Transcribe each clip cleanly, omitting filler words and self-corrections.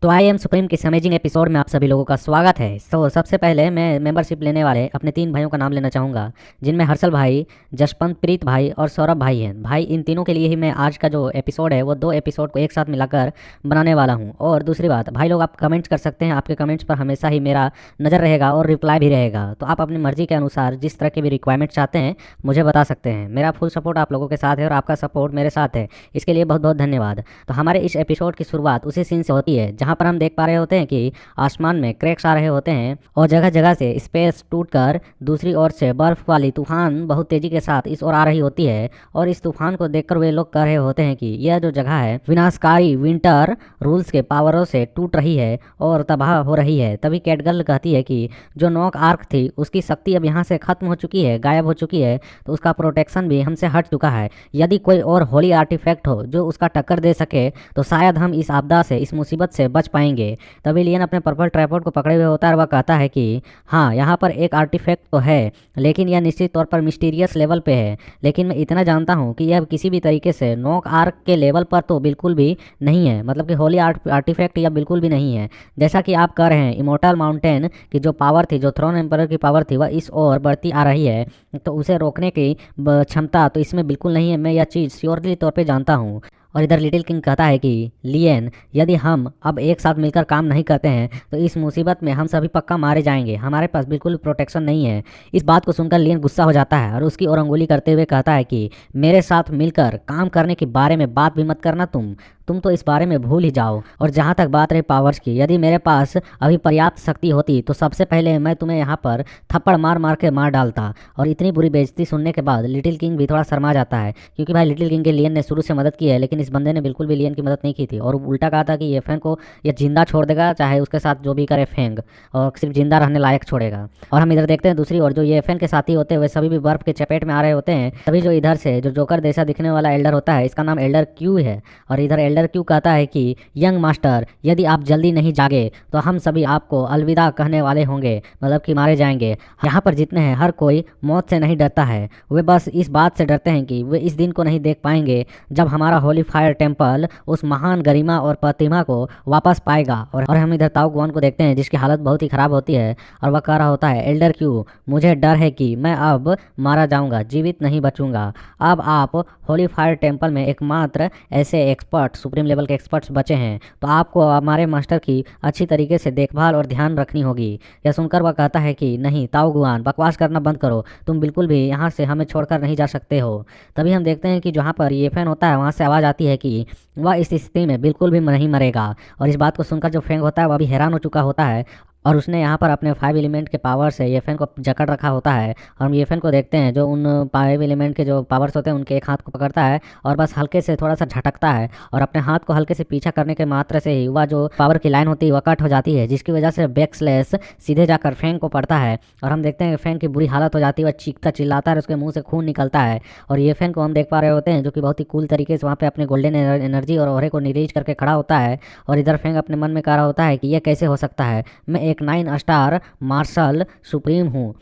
तो I am supreme के amazing episode में आप सभी लोगों का स्वागत है। सबसे पहले मैं मेंबरशिप लेने वाले अपने 3 भाइयों का नाम लेना चाहूँगा, जिनमें हर्षल भाई, जसवंत प्रीत भाई और सौरभ भाई हैं। भाई इन तीनों के लिए ही मैं आज का जो एपिसोड है वो 2 एपिसोड को एक साथ मिलाकर बनाने वाला हूँ। और दूसरी बात, भाई लोग आप कमेंट्स कर सकते हैं, आपके कमेंट्स पर हमेशा ही मेरा नज़र रहेगा और रिप्लाई भी रहेगा। तो आप अपनी मर्जी के अनुसार जिस तरह के भी रिक्वायरमेंट चाहते हैं मुझे बता सकते हैं। मेरा फुल सपोर्ट आप लोगों के साथ है और आपका सपोर्ट मेरे साथ है, इसके लिए बहुत बहुत धन्यवाद। तो हमारे इस एपिसोड की शुरुआत उसी सीन से होती है जहाँ पर हम देख पा रहे होते हैं कि आसमान में क्रैक्स आ रहे होते हैं और जगह जगह से स्पेस टूटकर दूसरी ओर से बर्फ वाली तूफान बहुत तेजी के साथ इस ओर आ रही होती है। और इस तूफान को देखकर वे लोग कह रहे होते हैं कि यह जो जगह है विनाशकारी विंटर रूल्स के पावरों से टूट रही है और तबाह हो रही है। तभी कैटगर्ल कहती है कि जो नॉक आर्क थी उसकी शक्ति अब यहाँ से खत्म हो चुकी है, गायब हो चुकी है, तो उसका प्रोटेक्शन भी हमसे हट चुका है। यदि कोई और होली आर्टिफैक्ट हो जो उसका टक्कर दे सके तो शायद हम इस आपदा से, इस मुसीबत से बच पाएंगे। तभी लियन अपने पर्पल ट्राइपॉड को पकड़े हुए होता है और वह कहता है कि हाँ, यहाँ पर एक आर्टिफैक्ट तो है, लेकिन यह निश्चित तौर पर मिस्टीरियस लेवल पे है। लेकिन मैं इतना जानता हूँ कि यह किसी भी तरीके से नॉक आर्क के लेवल पर तो बिल्कुल भी नहीं है, मतलब कि होली आर्टिफैक्ट यह बिल्कुल भी नहीं है। जैसा कि आप कह रहे हैं, इमोर्टल माउंटेन की जो पावर थी, जो थ्रोन एम्परर की पावर थी, वह इस ओर बढ़ती आ रही है, तो उसे रोकने की क्षमता तो इसमें बिल्कुल नहीं है। मैं यह चीज़ श्योरली तौर पे जानता हूँ। और इधर लिटिल किंग कहता है कि लियन, यदि हम अब एक साथ मिलकर काम नहीं करते हैं तो इस मुसीबत में हम सभी पक्का मारे जाएंगे। हमारे पास बिल्कुल प्रोटेक्शन नहीं है। इस बात को सुनकर लियन गुस्सा हो जाता है और उसकी ओर अंगुली करते हुए कहता है कि मेरे साथ मिलकर काम करने के बारे में बात भी मत करना। तुम तो इस बारे में भूल ही जाओ। और जहाँ तक बात रही पावर्स की, यदि मेरे पास अभी पर्याप्त शक्ति होती तो सबसे पहले मैं तुम्हें यहाँ पर थप्पड़ मार मार के मार डालता। और इतनी बुरी बेइज्जती सुनने के बाद लिटिल किंग भी थोड़ा शर्मा जाता है, क्योंकि भाई लिटिल किंग के लियन ने शुरू से मदद की है, लेकिन इस बंदे ने बिल्कुल भी लियन की मदद नहीं की थी और उल्टा कहा था कि ये फैंग को ये जिंदा छोड़ देगा, चाहे उसके साथ जो भी करे फैंग, और सिर्फ जिंदा रहने लायक छोड़ेगा। और हम इधर देखते हैं दूसरी ओर जो ये फैंग के साथी होते हैं वे सभी भी बर्फ के चपेट में आ रहे होते हैं। तभी जो इधर से जो जोकर जैसा दिखने वाला एल्डर होता है, इसका नाम एल्डर क्यू है, और इधर एल्डर क्यू कहता है कि यंग मास्टर, यदि आप जल्दी नहीं जागे तो हम सभी आपको अलविदा कहने वाले होंगे, मतलब कि मारे जाएंगे। यहाँ पर जितने हैं हर कोई मौत से नहीं डरता है, वे बस इस बात से डरते हैं कि वे इस दिन को नहीं देख पाएंगे जब हमारा होली फायर टेम्पल उस महान गरिमा और प्रतिमा को वापस पाएगा। और हम इधर ताऊ गुआन को देखते हैं जिसकी हालत बहुत ही खराब होती है और वह कह रहा होता है, एल्डर क्यू, मुझे डर है कि मैं अब मारा जाऊंगा, जीवित नहीं बचूंगा। अब आप होली फायर टेम्पल में एकमात्र ऐसे एक्सपर्ट, सुप्रीम लेवल के एक्सपर्ट्स बचे हैं, तो आपको हमारे मास्टर की अच्छी तरीके से देखभाल और ध्यान रखनी होगी। यह सुनकर वह कहता है कि नहीं ताऊ गुआन, बकवास करना बंद करो, तुम बिल्कुल भी यहाँ से हमें छोड़कर नहीं जा सकते हो। तभी हम देखते हैं कि जहाँ पर ये फैन होता है वहाँ से आवाज़ आती है कि वह इस स्थिति में बिल्कुल भी नहीं मरेगा। और इस बात को सुनकर जो फैंग होता है वह भी हैरान हो चुका होता है और उसने यहाँ पर अपने 5 एलिमेंट के पावर से येफेन को जकड़ रखा होता है। और हम येफेन को देखते हैं जो उन 5 एलिमेंट के जो पावर्स होते हैं उनके एक हाथ को पकड़ता है और बस हल्के से थोड़ा सा झटकता है और अपने हाथ को हल्के से पीछा करने के मात्र से ही वह जो पावर की लाइन होती है वह कट हो जाती है, जिसकी वजह से बैक स्लैश सीधे जाकर फैंग को पड़ता है। और हम देखते हैं कि फैंग की बुरी हालत हो जाती है, वह चीखता चिल्लाता है, उसके मुंह से खून निकलता है। और ये फैंग को हम देख पा रहे होते हैं जो कि बहुत ही कूल तरीके से वहाँ पे अपने गोल्डन एनर्जी और ऑरे को रिलीज करके खड़ा होता है। और इधर फैंग अपने मन में कह रहा होता है कि यह कैसे हो सकता है, मैं एक 9 स्टार मार्शल सुप्रीम हूँ।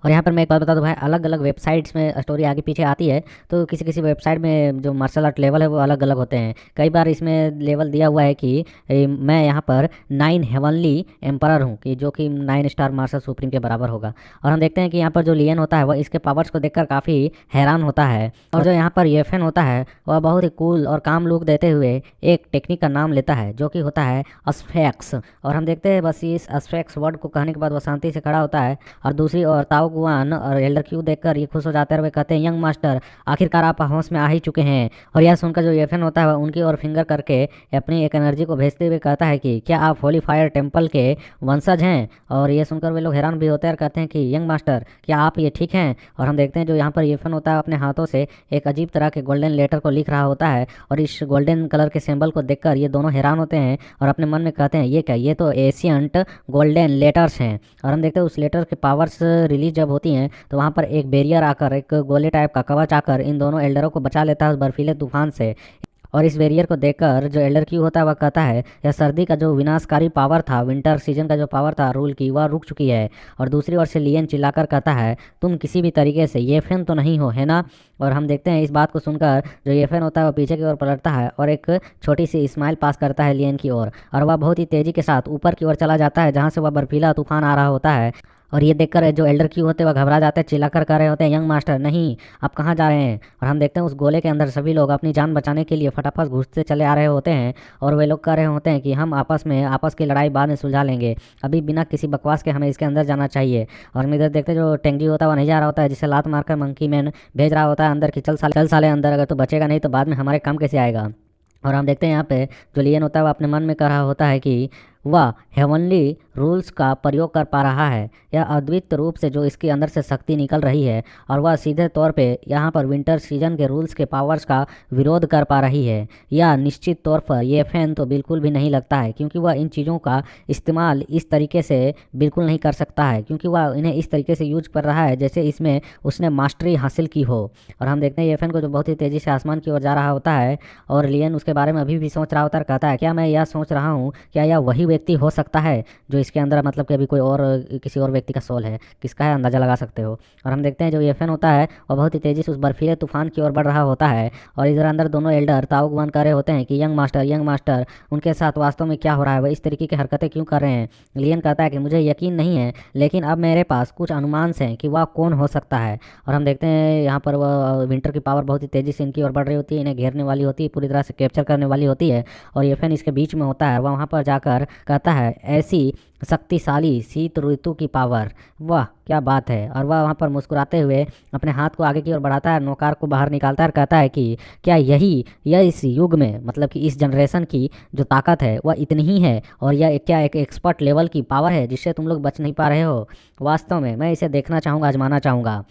और यहाँ पर मैं एक बात बता दूँ भाई, अलग अलग वेबसाइट्स में स्टोरी आगे पीछे आती है, तो किसी किसी वेबसाइट में जो मार्शल आर्ट लेवल है वो अलग अलग होते हैं। कई बार इसमें लेवल दिया हुआ है कि मैं यहाँ पर 9 हेवनली एम्परर हूँ, कि जो कि 9 स्टार मार्शल सुप्रीम के बराबर होगा। और हम देखते हैं कि यहाँ पर जो लियन होता है वह इसके पावर्स को देखकर काफ़ी हैरान होता है। और जो यहाँ पर येफेन होता है वह बहुत ही कूल और काम लुक देते हुए एक टेक्निक का नाम लेता है जो कि होता है अस्फेक्स। और हम देखते हैं बस इस अस्फेक्स वर्ड को कहने के बाद वह शांति से खड़ा होता है। और दूसरी ओर ताऊ गुआन और एल्डर क्यू देखकर ये खुश हो जाते हैं और वे कहते हैं, यंग मास्टर, आखिरकार आप होश में आ ही चुके हैं। और यह सुनकर जो येफेन होता है वह उनकी ओर फिंगर करके अपनी एक एनर्जी को भेजते हुए कहता है कि क्या आप होली फायर टेम्पल के वंशज हैं। और ये सुनकर वे लोग हैरान भी होते हैं और कहते हैं कि यंग मास्टर, क्या आप ये ठीक हैं। और हम देखते हैं जो यहाँ पर येफेन होता है अपने हाथों से एक अजीब तरह के गोल्डन लेटर को लिख रहा होता है और इस गोल्डन कलर के सिंबल को देखकर ये दोनों हैरान होते हैं और अपने मन में कहते हैं, ये क्या, ये तो एशियंट गोल्डन लेटर्स हैं। और हम देखते हैं उस लेटर के पावर्स रिलीज जब होती हैं तो वहाँ पर एक बैरियर आकर, एक गोले टाइप का कवच आकर इन दोनों एल्डरों को बचा लेता है उस बर्फीले तूफान से। और इस बैरियर को देखकर जो एल्डर क्यू होता है वह कहता है यह सर्दी का जो विनाशकारी पावर था, विंटर सीजन का जो पावर था रूल की, वह रुक चुकी है। और दूसरी ओर से लियन चिल्लाकर कहता है तुम किसी भी तरीके से ये फैन तो नहीं हो, है ना। और हम देखते हैं इस बात को सुनकर जो ये फैन होता है वह पीछे की ओर पलटता है और एक छोटी सी स्माइल पास करता है लियन की ओर, और वह बहुत ही तेजी के साथ ऊपर की ओर चला जाता है जहाँ से वह बर्फीला तूफान आ रहा होता है। और ये देखकर जो एल्डर क्यू होते हैं वह घबरा जाते हैं, चिल्लाकर कह रहे होते हैं यंग मास्टर नहीं, आप कहाँ जा रहे हैं। और हम देखते हैं उस गोले के अंदर सभी लोग अपनी जान बचाने के लिए फटाफट घुसते चले आ रहे होते हैं, और वे लोग कह रहे होते हैं कि हम आपस की लड़ाई बाद में सुलझा लेंगे, अभी बिना किसी बकवास के हमें इसके अंदर जाना चाहिए। और हम इधर देखते हैं जो टेंगी होता है वह नहीं जा रहा होता है, जिसे लात मारकर मंकी मैन भेज रहा होता है अंदर की चल साले अंदर, अगर तो बचेगा नहीं तो बाद में हमारे काम कैसे आएगा। और हम देखते हैं यहाँ पे जो लियन होता है वह अपने मन में कह रहा होता है कि वह हेवनली रूल्स का प्रयोग कर पा रहा है, यह अद्वितीय रूप से जो इसके अंदर से शक्ति निकल रही है, और वह सीधे तौर पे यहाँ पर विंटर सीजन के रूल्स के पावर्स का विरोध कर पा रही है। यह निश्चित तौर पर यह फैन तो बिल्कुल भी नहीं लगता है, क्योंकि वह इन चीज़ों का इस्तेमाल इस तरीके से बिल्कुल नहीं कर सकता है, क्योंकि वह इन्हें इस तरीके से यूज कर रहा है जैसे इसमें उसने मास्टरी हासिल की हो। और हम देखते हैं ये फैन को जो बहुत ही तेज़ी से आसमान की ओर जा रहा होता है, और लियन उसके बारे में अभी भी सोच रहा होता है, कहता है क्या मैं यह सोच रहा हूँ क्या यह वही व्यक्ति हो सकता है जो इसके अंदर, मतलब कि अभी कोई और किसी और व्यक्ति का सोल है, किसका है अंदाज़ा लगा सकते हो। और हम देखते हैं जो ये फैन होता है वह बहुत ही तेज़ी से उस बर्फीले तूफान की ओर बढ़ रहा होता है, और इधर अंदर दोनों एल्डर ताउगवान कर रहे होते हैं कि यंग मास्टर उनके साथ वास्तव में क्या हो रहा है, वह इस तरीके की हरकतें क्यों कर रहे हैं। लियन कहता है कि मुझे यकीन नहीं है, लेकिन अब मेरे पास कुछ अनुमान हैं कि वह कौन हो सकता है। और हम देखते हैं यहाँ पर वह विंटर की पावर बहुत ही तेज़ी से इनकी ओर बढ़ रही होती है, इन्हें घेरने वाली होती है, पूरी तरह से कैप्चर करने वाली होती है, और ये फैन इसके बीच में होता है। वह वहाँ पर जाकर कहता है ऐसी शक्तिशाली शीत ऋतु की पावर, वाह क्या बात है। और वह वहाँ पर मुस्कुराते हुए अपने हाथ को आगे की ओर बढ़ाता है, नौकार को बाहर निकालता है और कहता है कि क्या यह इस युग में, मतलब कि इस जनरेशन की जो ताकत है वह इतनी ही है, और यह क्या एक एक्सपर्ट लेवल की पावर है जिससे तुम लोग बच नहीं पा रहे हो। वास्तव में मैं इसे देखना चाहूँगा, आजमाना चाहूँगा।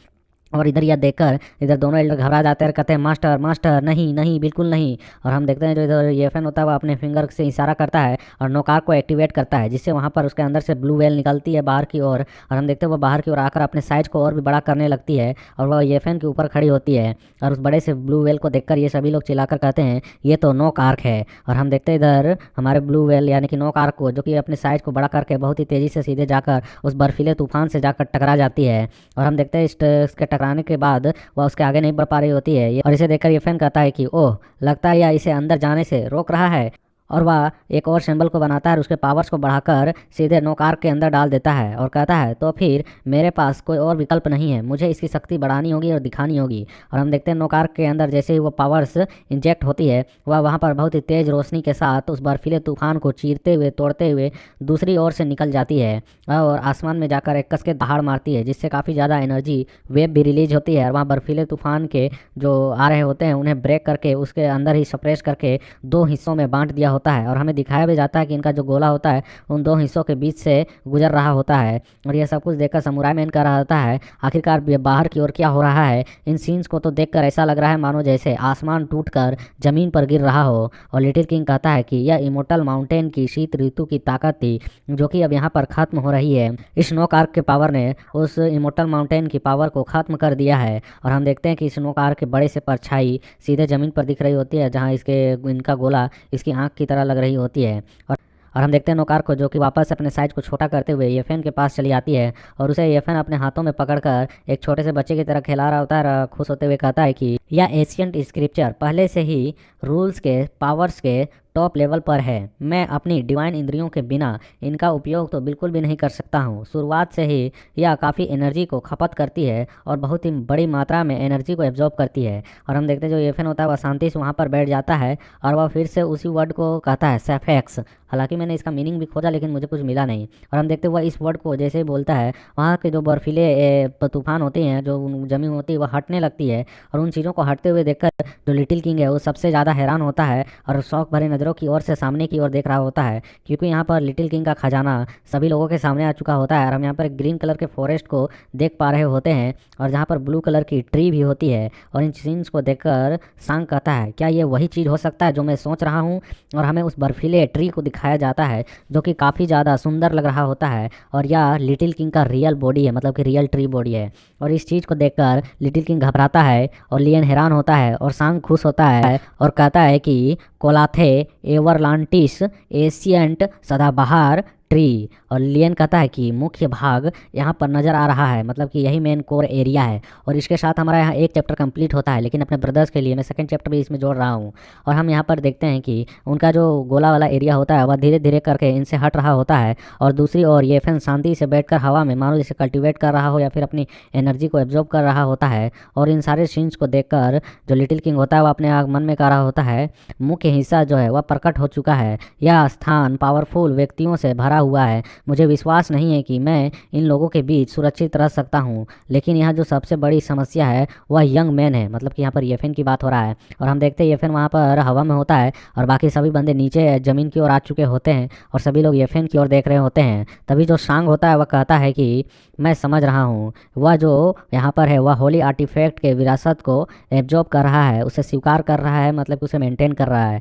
और इधर यह देखकर इधर दोनों एल्डर घबरा जाते हैं और कहते हैं मास्टर नहीं नहीं बिल्कुल नहीं। और हम देखते हैं जो इधर ये फैन होता है वह अपने फिंगर से इशारा करता है और नौकार को एक्टिवेट करता है, जिससे वहाँ पर उसके अंदर से ब्लू वेल निकलती है बाहर की ओर। और हम देखते हैं वो बाहर की ओर आकर अपने साइज को और भी बड़ा करने लगती है, और वह ये फैन के ऊपर खड़ी होती है। और उस बड़े से ब्लू वेल को देखकर ये सभी लोग चिल्लाकर कहते हैं ये तो नोक आर्क है। और हम देखते हैं इधर हमारे ब्लू वेल यानी कि नोक आर्क को, जो कि अपने साइज को बड़ा करके बहुत ही तेज़ी से सीधे जाकर उस बर्फीले तूफान से जाकर टकरा जाती है। और हम देखते हैं इसके टकराने के बाद वह उसके आगे नहीं बढ़ पा रही होती है, और इसे देखकर ये फैन कहता है कि ओह लगता है यह इसे अंदर जाने से रोक रहा है। और वह एक और सिंबल को बनाता है और उसके पावर्स को बढ़ाकर सीधे नोकार के अंदर डाल देता है, और कहता है तो फिर मेरे पास कोई और विकल्प नहीं है, मुझे इसकी शक्ति बढ़ानी होगी और दिखानी होगी। और हम देखते हैं नोकार के अंदर जैसे ही वो पावर्स इंजेक्ट होती है, वह वहाँ पर बहुत ही तेज़ रोशनी के साथ उस बर्फीले तूफान को चीरते हुए तोड़ते हुए दूसरी ओर से निकल जाती है, और आसमान में जाकर एक कस के दहाड़ मारती है, जिससे काफ़ी ज़्यादा एनर्जी वेव भी रिलीज होती है। और वहाँ बर्फीले तूफान के जो आ रहे होते हैं उन्हें ब्रेक करके उसके अंदर ही सप्रेस करके दो हिस्सों में बांट दिया होता है, और हमें दिखाया भी जाता है कि इनका जो गोला होता है उन दो हिस्सों के बीच से गुजर रहा होता है। और यह सब कुछ देखकर समुराई मैन कह रहा होता है आखिरकार बाहर की ओर क्या हो रहा है। इन सीन्स को तो देखकर ऐसा लग रहा है मानो जैसे आसमान टूटकर जमीन पर गिर रहा हो। और लिटिल किंग कहता है कि यह इमोर्टल माउंटेन की शीत ऋतु की ताकत थी, जो कि अब यहाँ पर खत्म हो रही है। इस स्नोक आर्क के पावर ने उस इमोर्टल माउंटेन की पावर को खत्म कर दिया है। और हम देखते हैं कि स्नोक आर्क के बड़े से परछाई सीधे जमीन पर दिख रही होती है, जहाँ इनका गोला इसकी आंख की तरह लग रही होती है। और हम देखते हैं नौकार को, जो कि वापस अपने साइज को छोटा करते हुए येफेन के पास चली आती है, और उसे येफेन अपने हाथों में पकड़कर एक छोटे से बच्चे की तरह खिला रहा होता है, और खुश होते हुए कहता है कि यह एशियंट स्क्रिप्चर पहले से ही रूल्स के पावर्स के टॉप लेवल पर है। मैं अपनी डिवाइन इंद्रियों के बिना इनका उपयोग तो बिल्कुल भी नहीं कर सकता हूँ। शुरुआत से ही यह काफ़ी एनर्जी को खपत करती है और बहुत ही बड़ी मात्रा में एनर्जी को एब्जॉर्ब करती है। और हम देखते हैं जो येफेन होता है वह शांति से वहाँ पर बैठ जाता है, और वह फिर से उसी वर्ड को कहता है सेफेक्स। हालांकि मैंने इसका मीनिंग भी खोजा लेकिन मुझे कुछ मिला नहीं। और हम देखते हैं वह इस वर्ड को जैसे ही बोलता है, वहाँ के जो बर्फीले तूफान होते हैं, जो जमीन होती है, वह हटने लगती है। और उन चीज़ों को हटते हुए देखकर जो लिटिल किंग है वो सबसे ज़्यादा हैरान होता है और शौक भरे नज़रों की ओर से सामने की ओर देख रहा होता है, क्योंकि यहाँ पर लिटिल किंग का खजाना सभी लोगों के सामने आ चुका होता है। और हम यहाँ पर ग्रीन कलर के फॉरेस्ट को देख पा रहे होते हैं, और जहाँ पर ब्लू कलर की ट्री भी होती है। और इन सीन्स को देखकर सांग कहता है क्या ये वही चीज़ हो सकता है जो मैं सोच रहा हूँ। और हमें उस बर्फीले ट्री को दिखाया जाता है जो कि काफ़ी ज़्यादा सुंदर लग रहा होता है, और यह लिटिल किंग का रियल बॉडी है, मतलब कि रियल ट्री बॉडी है। और इस चीज़ को देखकर लिटिल किंग घबराता है, और लियन हैरान होता है और सांग खुश होता है और कहता है कि कोलाथे एवरलांटिस एशियंट सदाबहार ट्री। और लियन कहता है कि मुख्य भाग यहाँ पर नज़र आ रहा है, मतलब कि यही मेन कोर एरिया है। और इसके साथ हमारा यहाँ एक चैप्टर कंप्लीट होता है, लेकिन अपने ब्रदर्स के लिए मैं सेकंड चैप्टर भी इसमें जोड़ रहा हूँ। और हम यहाँ पर देखते हैं कि उनका जो गोला वाला एरिया होता है वह धीरे धीरे करके इनसे हट रहा होता है। और दूसरी ओर ये फैन शांति से बैठकर हवा में मानो जैसे कल्टिवेट कर रहा हो या फिर अपनी एनर्जी को एब्जॉर्ब कर रहा होता है। और इन सारे सीन्स को देखकर जो लिटिल किंग होता है वह अपने मन में कह रहा होता है, मुख्य हिस्सा जो है वह प्रकट हो चुका है। यह स्थान पावरफुल व्यक्तियों से भरा हुआ है। मुझे विश्वास नहीं है कि मैं इन लोगों के बीच सुरक्षित रह सकता हूँ। लेकिन यहाँ जो सबसे बड़ी समस्या है वह यंग मैन है, मतलब कि यहाँ पर येफेन की बात हो रहा है। और हम देखते हैं येफेन वहाँ पर हवा में होता है और बाकी सभी बंदे नीचे ज़मीन की ओर आ चुके होते हैं और सभी लोग येफेन की ओर देख रहे होते हैं। तभी जो सांग होता है वह कहता है कि मैं समझ रहा हूँ, वह जो यहाँ पर है वह होली आर्टिफैक्ट के विरासत को एब्जॉर्ब कर रहा है, उसे स्वीकार कर रहा है, मतलब कि उसे मेंटेन कर रहा है।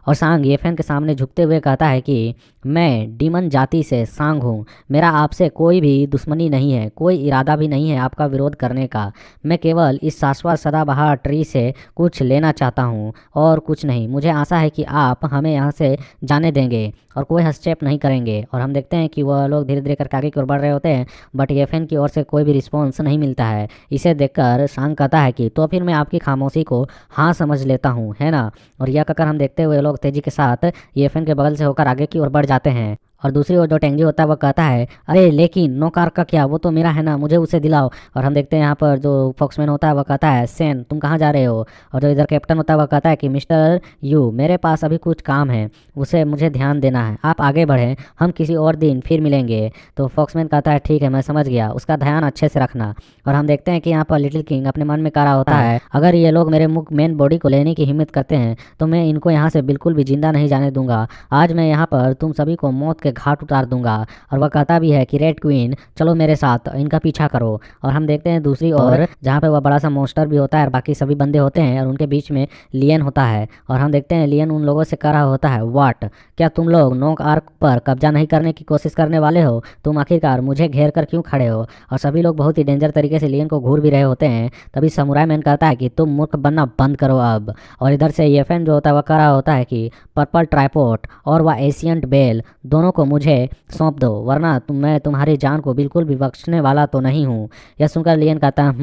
और सांग येफेन के सामने झुकते हुए कहता है कि मैं डीमन जाति से सांग हूँ। मेरा आपसे कोई भी दुश्मनी नहीं है, कोई इरादा भी नहीं है आपका विरोध करने का। मैं केवल इस शाश्वत सदाबहार ट्री से कुछ लेना चाहता हूँ और कुछ नहीं। मुझे आशा है कि आप हमें यहाँ से जाने देंगे और कोई हस्तक्षेप नहीं करेंगे। और हम देखते हैं कि वह लोग धीरे धीरे करके आगे की ओर बढ़ रहे होते हैं, बट येफेन की ओर से कोई भी रिस्पॉन्स नहीं मिलता है। इसे देखकर सांग कहता है कि तो फिर मैं आपकी खामोशी को हाँ समझ लेता हूँ, है ना। और यह कहकर हम देखते हुए लोग तेजी के साथ येफेन के बगल से होकर आगे की ओर बढ़ जाते हैं। और दूसरी ओर जो टेंजी होता है वो कहता है, अरे लेकिन नो कार का क्या, वो तो मेरा है ना, मुझे उसे दिलाओ। और हम देखते हैं यहाँ पर जो फॉक्समैन होता है वह कहता है, सेन तुम कहाँ जा रहे हो। और जो इधर कैप्टन होता है वह कहता है कि मिस्टर यू, मेरे पास अभी कुछ काम है, उसे मुझे ध्यान देना है, आप आगे बढ़ें, हम किसी और दिन फिर मिलेंगे। तो फॉक्समैन कहता है ठीक है मैं समझ गया, उसका ध्यान अच्छे से रखना। और हम देखते हैं कि यहाँ पर लिटिल किंग अपने मन में कह रहा होता है, अगर ये लोग मेरे मेन बॉडी को लेने की हिम्मत करते हैं तो मैं इनको यहाँ से बिल्कुल भी जिंदा नहीं जाने दूंगा। आज मैं यहाँ पर तुम सभी को मौत के घाट उतार दूंगा। और वह कहता भी है कि रेड क्वीन चलो मेरे साथ, इनका पीछा करो। और हम देखते हैं दूसरी ओर जहाँ पे वह बड़ा सा मोस्टर भी होता है और बाकी सभी बंदे होते हैं और उनके बीच में लियन होता है। और हम देखते हैं लियन उन लोगों से कह रहा होता है, वाट, क्या तुम लोग नोक आर्क पर कब्जा नहीं करने की कोशिश करने वाले हो? तुम आखिरकार मुझे घेर कर क्यों खड़े हो? और सभी लोग बहुत ही डेंजर तरीके से लियन को घूर भी रहे होते हैं। तभी समुराई मैन कहता है कि तुम मूर्ख बनना बंद करो अब। और इधर से येफेन जो होता है वह कह रहा होता है कि पर्पल ट्राइपोर्ट और वह एशियंट बेल दोनों को मुझे सौंप दो, वरना मैं तुम्हारी जान को बिल्कुल भी बख्शने वाला तो नहीं हूँ। यह सुनकर लियन कहता है,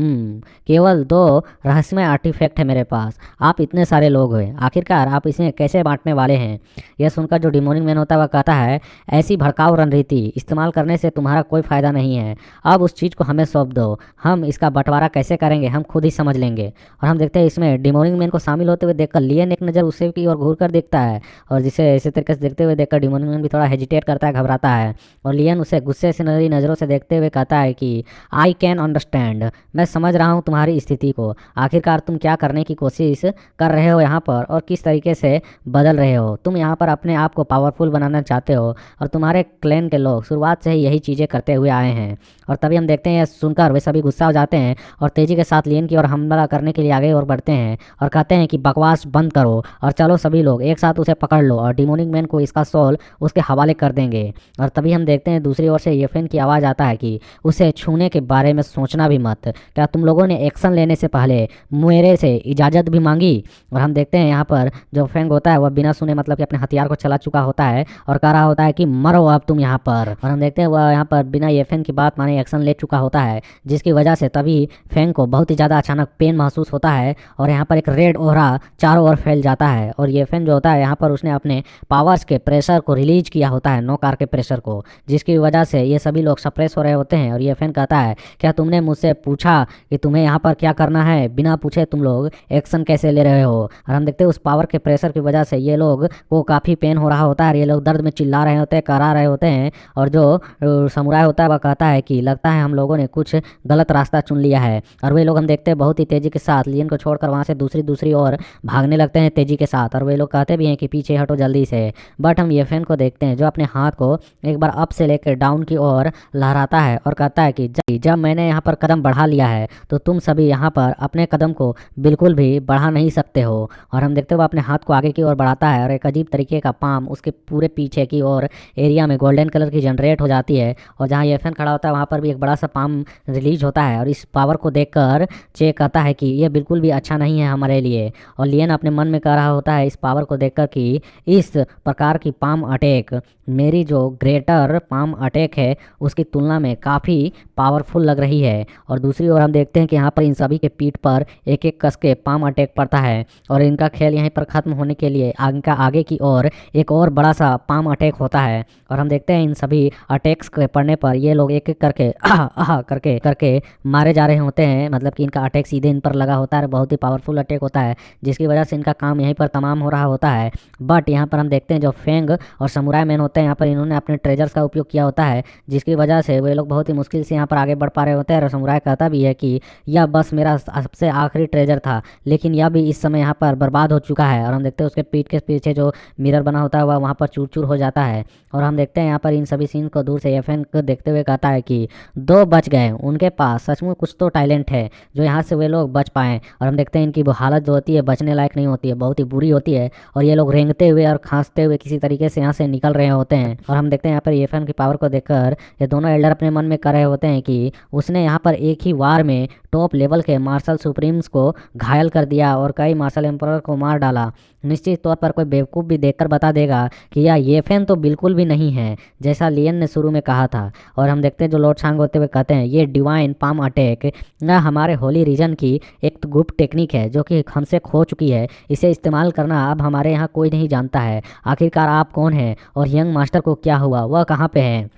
केवल 2 रहस्यमय आर्टिफैक्ट है मेरे पास, आप इतने सारे लोग हैं, आखिरकार आप इसे कैसे बांटने वाले हैं? यह सुनकर जो डिमोनिक मैन होता है वह कहता है, ऐसी भड़काऊ रणनीति इस्तेमाल करने से तुम्हारा कोई फायदा नहीं है, अब उस चीज़ को हमें सौंप दो, हम इसका बंटवारा कैसे करेंगे हम खुद ही समझ लेंगे। और हम देखते हैं इसमें डिमोनिक मैन को शामिल होते हुए देखकर लियन एक नज़र उसे की ओर घूर कर देखता है और जिसे इसी तरीके से देखते हुए देखकर डिमोनिक मैन भी थोड़ा हेजिटेट करता है, घबराता है। और लियन उसे गुस्से से नज़रों से देखते हुए कहता है कि आई कैन अंडरस्टैंड, मैं समझ रहा हूँ तुम्हारी स्थिति को, आखिरकार तुम क्या करने की कोशिश कर रहे हो यहाँ पर और किस तरीके से बदल रहे हो। तुम यहाँ पर अपने आप को पावरफुल बनाना चाहते हो और तुम्हारे क्लैन के लोग शुरुआत से ही यही चीज़ें करते हुए आए हैं। और तभी हम देखते हैं सुनकर वे सभी गुस्सा हो जाते हैं और तेजी के साथ लियन की ओर हमला करने के लिए आगे और बढ़ते हैं और कहते हैं कि बकवास बंद करो और चलो सभी लोग एक साथ उसे पकड़ लो और डिमोनिक मैन को इसका सोल उसके हवाले कर देंगे। और तभी हम देखते हैं दूसरी ओर से येफेन की आवाज़ आता है कि उसे छूने के बारे में सोचना भी मत, क्या तुम लोगों ने एक्शन लेने से पहले मेरे से इजाज़त भी मांगी? और हम देखते हैं यहाँ पर जो फेंग होता है वह बिना सुने मतलब कि अपने हथियार को चला चुका होता है और कह रहा होता है कि मरो अब तुम यहाँ पर। और हम देखते हैं वह यहाँ पर बिना येफेन की बात माने एक्शन ले चुका होता है, जिसकी वजह से तभी फेंग को बहुत ही ज़्यादा अचानक पेन महसूस होता है और यहाँ पर एक रेड ओहरा चारों ओर फैल जाता है। और येफेन जो होता है यहाँ पर उसने अपने पावर्स के प्रेशर को रिलीज किया होता है, नोकार के प्रेशर को, जिसकी वजह से ये सभी लोग सप्रेस हो रहे होते हैं। और येफेन कहता है, क्या तुमने मुझसे पूछा कि तुम्हें यहाँ पर क्या करना है? बिना पूछे तुम लोग एक्शन कैसे ले रहे हो? और हम देखते हैं उस पावर के प्रेशर की वजह से ये लोग को काफ़ी पेन हो रहा होता है और ये लोग दर्द में चिल्ला रहे होते हैं, करा रहे होते हैं। और जो समुराई होता है वह कहता है कि लगता है हम लोगों ने कुछ गलत रास्ता चुन लिया है। और वे लोग हम देखते हैं बहुत ही तेज़ी के साथ लियन को छोड़कर वहाँ से दूसरी ओर भागने लगते हैं तेज़ी के साथ। और वे लोग कहते भी हैं कि पीछे हटो जल्दी से। बट हम येफेन को देखते हैं जो अपने हाथ को एक बार अप से लेकर डाउन की ओर लहराता है और कहता है कि जब मैंने यहाँ पर कदम बढ़ा लिया है तो तुम सभी यहाँ पर अपने कदम को बिल्कुल भी बढ़ा नहीं सकते हो। और हम देखते हुए अपने हाथ को आगे की ओर बढ़ाता है और एक अजीब तरीके का पाम उसके पूरे पीछे की ओर एरिया में गोल्डन कलर की जनरेट हो जाती है और जहाँ ये फैन खड़ा होता है वहाँ पर भी एक बड़ा सा पाम रिलीज होता है। और इस पावर को देखकर चे कहता है कि ये बिल्कुल भी अच्छा नहीं है हमारे लिए। और लियन अपने मन में कह रहा होता है इस पावर को देखकर कि इस प्रकार की पाम अटैक मेरी जो ग्रेटर पाम अटैक है उसकी तुलना में काफ़ी पावरफुल लग रही है। और दूसरी ओर हम देखते हैं कि यहाँ पर इन सभी के पीठ पर एक एक कस के पाम अटैक पड़ता है और इनका खेल यहीं पर ख़त्म होने के लिए इनका आगे की ओर एक और बड़ा सा पाम अटैक होता है। और हम देखते हैं इन सभी अटैक्स के पड़ने पर ये लोग एक एक करके करके करके मारे जा रहे होते हैं। मतलब कि इनका अटैक सीधे इन पर लगा होता है, बहुत ही पावरफुल अटैक होता है जिसकी वजह से इनका काम यहीं पर तमाम हो रहा होता है। बट यहाँ पर हम देखते हैं जो फेंग और समुराई मैन होते हैं यहाँ पर इन्होंने अपने ट्रेजर्स का उपयोग किया होता है जिसकी वजह से वे लोग बहुत ही मुश्किल से यहाँ पर आगे बढ़ पा रहे होते हैं। और समुराई कहता भी है कि यह बस मेरा सबसे आखिरी ट्रेजर था लेकिन यह भी इस समय यहाँ पर बर्बाद हो चुका है। और हम देखते हैं उसके पीठ के पीछे जो मिरर बना होता है वह वहाँ पर चूर चूर हो जाता है। और हम देखते हैं यहाँ पर इन सभी सीन को दूर से एफएन को देखते हुए कहता है कि दो बच गए, उनके पास सचमुच कुछ तो टैलेंट है जो यहाँ से वे लोग बच पाएँ। और हम देखते हैं इनकी वो हालत जो होती है बचने लायक नहीं होती है, बहुत ही बुरी होती है और ये लोग रेंगते हुए और खांसते हुए किसी तरीके से यहाँ से निकल रहे होते हैं। और हम देखते हैं यहाँ पर एफएन की पावर को देखकर ये दोनों एल्डर अपने मन में कर रहे होते हैं कि उसने यहाँ पर एक ही वार में टॉप लेवल के मार्शल सुप्रीम्स को घायल कर दिया और कई मार्शल एम्परर को मार डाला। निश्चित तौर पर कोई बेवकूफ़ भी देखकर बता देगा कि यह येफेन तो बिल्कुल भी नहीं है जैसा लियन ने शुरू में कहा था। और हम देखते हैं जो लॉर्ड सांग होते हुए कहते हैं ये डिवाइन पाम अटैक न हमारे होली रीजन की एक गुप्त टेक्निक है जो कि हमसे खो चुकी है। इसे इस्तेमाल करना अब हमारे यहाँ कोई नहीं जानता है। आखिरकार आप कौन हैं और यंग मास्टर को क्या हुआ, वह कहाँ पे है?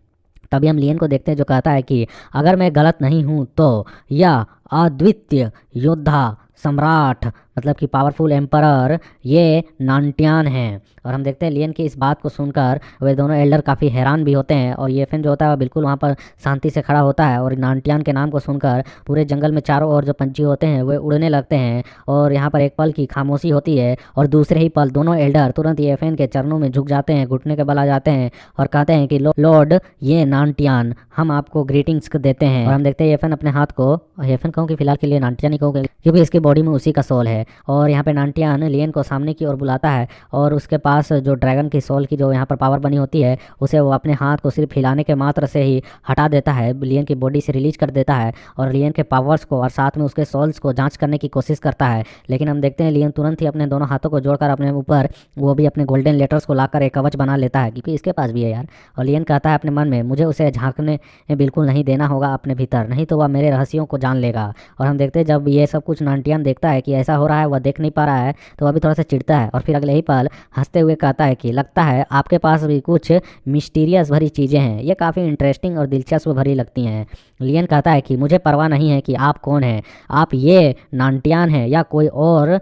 तभी हम लियन को देखते हैं जो कहता है कि अगर मैं गलत नहीं हूँ तो यह अद्वितीय योद्धा सम्राट मतलब कि पावरफुल एम्परर ये नांटियान हैं। और हम देखते हैं लियन की इस बात को सुनकर वे दोनों एल्डर काफ़ी हैरान भी होते हैं और येफेन जो होता है वह बिल्कुल वहाँ पर शांति से खड़ा होता है। और नांटियान के नाम को सुनकर पूरे जंगल में चारों ओर जो पंछी होते हैं वे उड़ने लगते हैं और यहाँ पर एक पल की खामोशी होती है और दूसरे ही पल दोनों एल्डर तुरंत येफेन के चरणों में झुक जाते हैं, घुटने के बल आ जाते हैं और कहते हैं कि लॉर्ड ये नांटियान हम आपको ग्रीटिंग्स देते हैं। और हम देखते हैं येफेन अपने हाथ को, येफेन कहूँ कि फिलहाल के लिए नांटियान ही कहूँ क्योंकि इसकी बॉडी में उसी का सोल है। और यहाँ पे नांटियान लियन को सामने की ओर बुलाता है और उसके पास जो ड्रैगन की सोल की जो यहाँ पर पावर बनी होती है उसे वो अपने हाथ को सिर्फ हिलाने के मात्र से ही हटा देता है, लियन की बॉडी से रिलीज कर देता है और लियन के पावर्स को और साथ में उसके सोल्स को जांच करने की कोशिश करता है। लेकिन हम देखते हैं लियन तुरंत ही अपने दोनों हाथों को जोड़कर अपने ऊपर वो भी अपने गोल्डन लेटर्स को लाकर एक कवच बना लेता है क्योंकि इसके पास भी है यार। और लियन कहता है अपने मन में मुझे उसे झांकने बिल्कुल नहीं देना होगा अपने भीतर, नहीं तो वह मेरे रहस्यों को जान लेगा। और हम देखते हैं जब ये सब कुछ नांटियान देखता है कि ऐसा हो रहा है, वह देख नहीं पा रहा है तो वह भी थोड़ा सा चिढ़ता है और फिर अगले ही पल हंसते हुए कहता है कि लगता है आपके पास भी कुछ मिस्टीरियस भरी चीज़ें हैं, ये काफ़ी इंटरेस्टिंग और दिलचस्प भरी लगती हैं। लियन कहता है कि मुझे परवाह नहीं है कि आप कौन हैं, आप ये नांटियान हैं या कोई और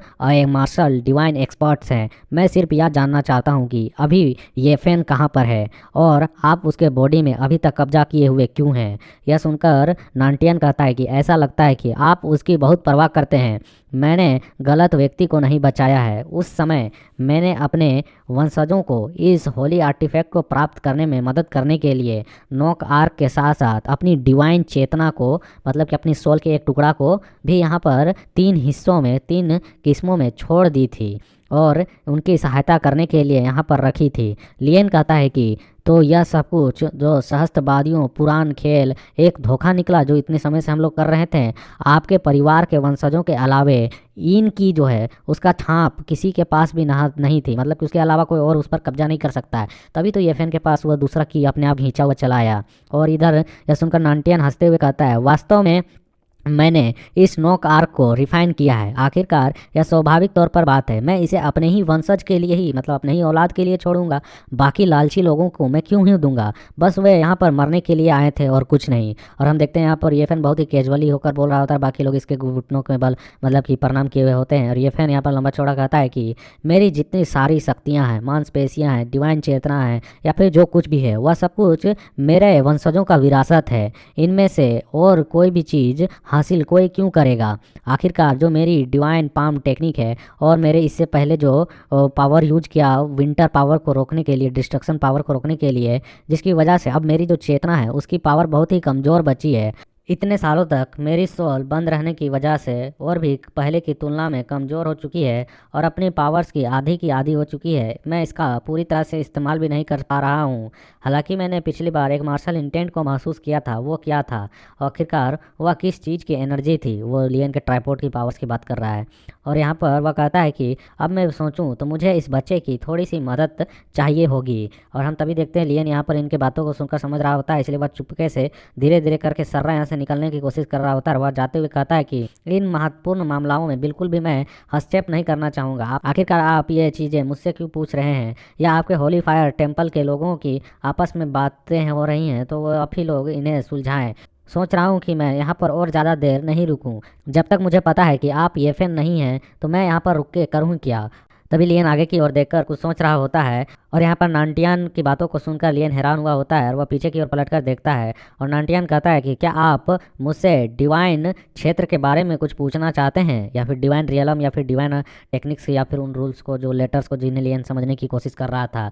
मार्शल डिवाइन एक्सपर्ट्स हैं, मैं सिर्फ यह जानना चाहता हूँ कि अभी ये फैन कहाँ पर है और आप उसके बॉडी में अभी तक कब्जा किए हुए क्यों हैं। यह सुनकर नांटियान कहता है कि ऐसा लगता है कि आप उसकी बहुत परवाह करते हैं। मैंने गलत व्यक्ति को नहीं बचाया है, उस समय मैंने अपने वंशजों को इस होली आर्टिफैक्ट को प्राप्त करने में मदद करने के लिए नोक आर्क के साथ साथ अपनी डिवाइन चेतना को मतलब कि अपनी सोल के एक टुकड़ा को भी यहाँ पर 3 हिस्सों में 3 किस्मों में छोड़ दी थी और उनकी सहायता करने के लिए यहाँ पर रखी थी। लियन कहता है कि तो यह सब कुछ जो सहस्त्रवादियों पुरान खेल एक धोखा निकला जो इतने समय से हम लोग कर रहे थे। आपके परिवार के वंशजों के अलावे इनकी जो है उसका छाप किसी के पास भी नहीं थी, मतलब कि उसके अलावा कोई और उस पर कब्जा नहीं कर सकता है। तभी तो येफेन के पास वह दूसरा की अपने आप खींचा हुआ चला आया। और इधर यह सुनकर नांटियान हंसते हुए कहता है वास्तव में मैंने इस नोक आर्क को रिफाइन किया है। आखिरकार यह स्वाभाविक तौर पर बात है, मैं इसे अपने ही वंशज के लिए ही मतलब अपने ही औलाद के लिए छोड़ूंगा, बाकी लालची लोगों को मैं क्यों ही दूंगा, बस वे यहाँ पर मरने के लिए आए थे और कुछ नहीं। और हम देखते हैं यहाँ पर येफेन बहुत ही कैजुअली होकर बोल रहा होता है, बाकी लोग इसके घुटनों के बल मतलब कि प्रणाम किए हुए होते हैं। और येफेन यहाँ पर लंबा चौड़ा कहता है कि मेरी जितनी सारी शक्तियाँ हैं, मांसपेशियाँ हैं, डिवाइन चेतना है या फिर जो कुछ भी है वह सब कुछ मेरे वंशजों का विरासत है। इनमें से और कोई भी चीज़ हासिल कोई क्यों करेगा। आखिरकार जो मेरी डिवाइन पाम टेक्निक है और मेरे इससे पहले जो पावर यूज किया विंटर पावर को रोकने के लिए, डिस्ट्रक्शन पावर को रोकने के लिए, जिसकी वजह से अब मेरी जो चेतना है उसकी पावर बहुत ही कमज़ोर बची है। इतने सालों तक मेरी सोल बंद रहने की वजह से और भी पहले की तुलना में कमज़ोर हो चुकी है और अपनी पावर्स की आधी हो चुकी है। मैं इसका पूरी तरह से इस्तेमाल भी नहीं कर पा रहा हूँ। हालांकि मैंने पिछली बार एक मार्शल इंटेंट को महसूस किया था। वो क्या था आखिरकार, वह किस चीज़ की एनर्जी थी। वो लियन के ट्राइपॉड की पावर्स की बात कर रहा है और यहाँ पर वह कहता है कि अब मैं सोचूं तो मुझे इस बच्चे की थोड़ी सी मदद चाहिए होगी। और हम तभी देखते हैं लियन यहाँ पर इनके बातों को सुनकर समझ रहा होता है, इसलिए वह चुपके से धीरे धीरे करके सर्रा यहाँ से निकलने की कोशिश कर रहा होता है। वह जाते हुए कहता है कि इन महत्वपूर्ण मामलों में बिल्कुल भी मैं हस्तक्षेप नहीं करना चाहूँगा। आखिरकार आप ये चीज़ें मुझसे क्यों पूछ रहे हैं, या आपके होली फायर टेम्पल के लोगों की आपस में बातें हो रही हैं तो आप ही लोग इन्हें सुलझाएं। सोच रहा हूँ कि मैं यहाँ पर और ज़्यादा देर नहीं रुकूँ। जब तक मुझे पता है कि आप ये फैन नहीं हैं तो मैं यहाँ पर रुक के करूँ क्या। तभी लियन आगे की ओर देखकर कुछ सोच रहा होता है और यहाँ पर नांटियान की बातों को सुनकर लियन हैरान हुआ होता है और वह पीछे की ओर पलटकर देखता है और नांटियान कहता है कि क्या आप मुझसे डिवाइन क्षेत्र के बारे में कुछ पूछना चाहते हैं, या फिर डिवाइन रियलम, या फिर डिवाइन टेक्निक्स, या फिर उन रूल्स को, जो लेटर्स को जिन्हें लियन समझने की कोशिश कर रहा था।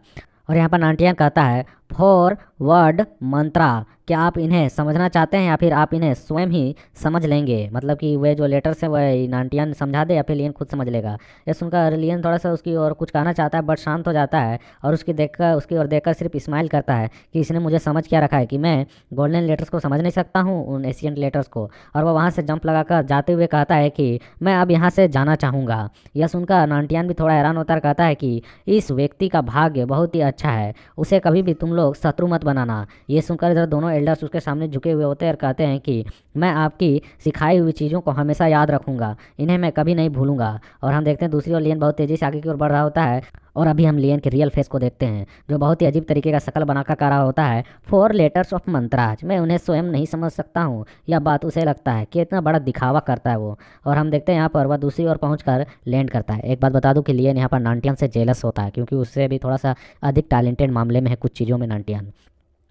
और यहाँ पर नांटियान कहता है फॉरवर्ड मंत्रा, क्या आप इन्हें समझना चाहते हैं या फिर आप इन्हें स्वयं ही समझ लेंगे। मतलब कि वे जो लेटर्स हैं वह नांटियान समझा दे या फिर लियन खुद समझ लेगा। ये सुनकर लियन थोड़ा सा उसकी ओर कुछ कहना चाहता है बट शांत हो जाता है और उसकी ओर देखकर सिर्फ स्माइल करता है कि इसने मुझे समझ क्या रखा है कि मैं गोल्डन लेटर्स को समझ नहीं सकता हूँ, उन एशियंट लेटर्स को। और वह वहाँ से जंप लगाकर जाते हुए कहता है कि मैं अब यहाँ से जाना चाहूँगा। यह सुनकर नांटियान भी थोड़ा हैरान होता है, कहता है कि इस व्यक्ति का भाग्य बहुत ही अच्छा है, उसे कभी भी तुम लोग शत्रु मत बनाना। ये सुनकर इधर दोनों एल्डर्स उसके सामने झुके हुए होते हैं और कहते हैं कि मैं आपकी सिखाई हुई चीज़ों को हमेशा याद रखूंगा, इन्हें मैं कभी नहीं भूलूंगा। और हम देखते हैं दूसरी ओर लियन बहुत तेज़ी से आगे की ओर बढ़ रहा होता है और अभी हम लियन के रियल फेस को देखते हैं जो बहुत ही अजीब तरीके का शक्ल बनाकर कह रहा होता है फोर लेटर्स ऑफ मंत्राज, मैं उन्हें स्वयं नहीं समझ सकता हूँ। यह बात उसे लगता है कि इतना बड़ा दिखावा करता है वो। और हम देखते हैं यहाँ पर वह दूसरी ओर पहुँच लैंड करता है। एक बात बता दूँ कि लियन यहाँ पर नांटियन से जेलस होता है क्योंकि उससे भी थोड़ा सा अधिक टैलेंटेड मामले में है कुछ चीज़ों में नांटियन।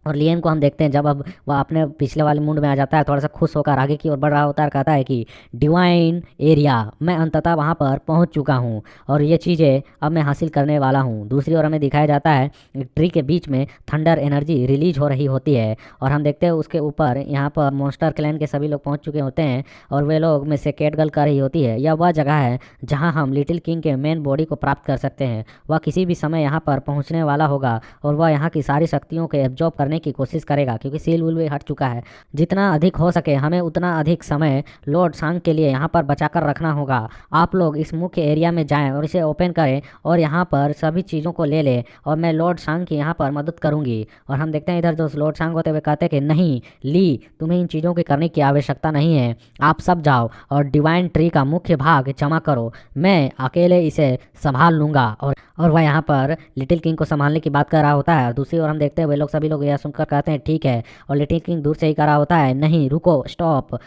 और लियन को हम देखते हैं जब अब वह अपने पिछले वाले मूड में आ जाता है, थोड़ा सा खुश होकर आगे की ओर बढ़ रहा होता है और कहता है कि डिवाइन एरिया, मैं अंततः वहाँ पर पहुँच चुका हूँ और ये चीज़ें अब मैं हासिल करने वाला हूँ। दूसरी ओर हमें दिखाया जाता है ट्री के बीच में थंडर एनर्जी रिलीज हो रही होती है और हम देखते हैं उसके ऊपर यहाँ पर मॉन्स्टर क्लैन के सभी लोग पहुँच चुके होते हैं और वे लोग में से कैटगर्ल कर रही होती है। यह वह जगह है जहाँ हम लिटिल किंग के मेन बॉडी को प्राप्त कर सकते हैं। वह किसी भी समय यहाँ पर पहुँचने वाला होगा और वह यहाँ की सारी शक्तियों को एब्जॉर्ब करने की कोशिश करेगा क्योंकि सील वुल भी हट चुका है। जितना अधिक हो सके हमें उतना अधिक समय लॉर्ड सांग के लिए यहाँ पर बचाकर रखना होगा। आप लोग इस मुख्य एरिया में जाएं और इसे ओपन करें और यहाँ पर सभी चीज़ों को ले लें और मैं लॉर्ड सांग की यहाँ पर मदद करूँगी। और हम देखते हैं इधर जो लॉर्ड सांग होते हुए कहते हैं कि नहीं ली, तुम्हें इन चीज़ों की करने की आवश्यकता नहीं है, आप सब जाओ और डिवाइन ट्री का मुख्य भाग जमा करो, मैं अकेले इसे संभाल लूँगा। और वह यहाँ पर लिटिल किंग को संभालने की बात कर रहा होता है। दूसरी ओर हम देखते हैं वे लोग सभी लोग यह सुनकर कहते हैं ठीक है, और लिटिल किंग दूर से ही कर रहा होता है नहीं रुको स्टॉप।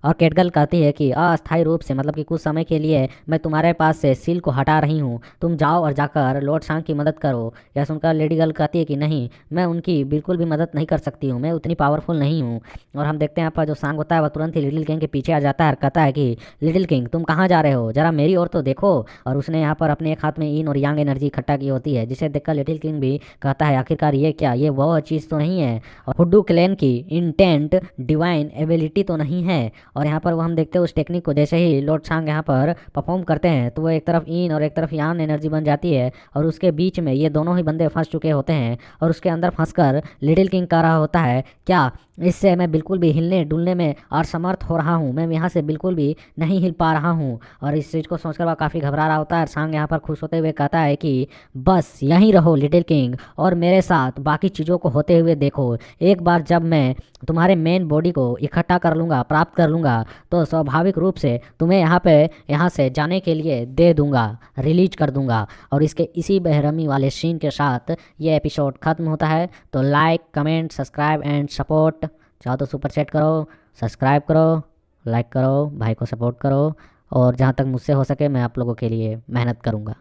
और कैटगर्ल कहती है कि अस्थायी रूप से, मतलब कि कुछ समय के लिए मैं तुम्हारे पास से सील को हटा रही हूँ, तुम जाओ और जाकर लॉर्ड सांग की मदद करो। यह सुनकर लेडी गर्ल कहती है कि नहीं, मैं उनकी बिल्कुल भी मदद नहीं कर सकती हूँ, मैं उतनी पावरफुल नहीं हूँ। और हम देखते हैं यहाँ पर जो सांग होता है वह तुरंत ही लिटिल किंग के पीछे आ जाता है और कहता है कि लिटिल किंग तुम कहाँ जा रहे हो, जरा मेरी ओर तो देखो। और उसने यहाँ पर अपने एक हाथ में इन और यांग एनर्जी इकट्ठा की होती है जिसे देखकर लिटिल किंग भी कहता है आखिरकार ये क्या, ये वह चीज़ तो नहीं है और हुड्डू क्लैन की इंटेंट डिवाइन एबिलिटी तो नहीं है। और यहाँ पर वो हम देखते हैं उस टेक्निक को जैसे ही लॉर्ड सांग यहाँ पर परफॉर्म करते हैं तो वो एक तरफ इन और एक तरफ यान एनर्जी बन जाती है और उसके बीच में ये दोनों ही बंदे फंस चुके होते हैं और उसके अंदर फंसकर लिटिल किंग कह रहा होता है क्या इससे मैं बिल्कुल भी हिलने डुलने में असमर्थ हो रहा हूँ, मैं यहाँ से बिल्कुल भी नहीं हिल पा रहा हूँ। और इस चीज़ को सोचकर वह काफ़ी घबरा रहा होता है। सांग यहाँ पर खुश होते हुए कहता है कि बस यहीं रहो लिटिल किंग और मेरे साथ बाकी चीज़ों को होते हुए देखो। एक बार जब मैं तुम्हारे मेन बॉडी को इकट्ठा कर लूँगा, प्राप्त कर लूँगा, तो स्वाभाविक रूप से तुम्हें यहाँ से जाने के लिए दे दूँगा, रिलीज कर दूँगा। और इसके इसी बेरहमी वाले सीन के साथ ये एपिसोड ख़त्म होता है। तो like, comment, subscribe and support, चाहो तो सुपर चैट करो, सब्सक्राइब करो, लाइक करो, भाई को सपोर्ट करो और जहाँ तक मुझसे हो सके मैं आप लोगों के लिए मेहनत करूँगा।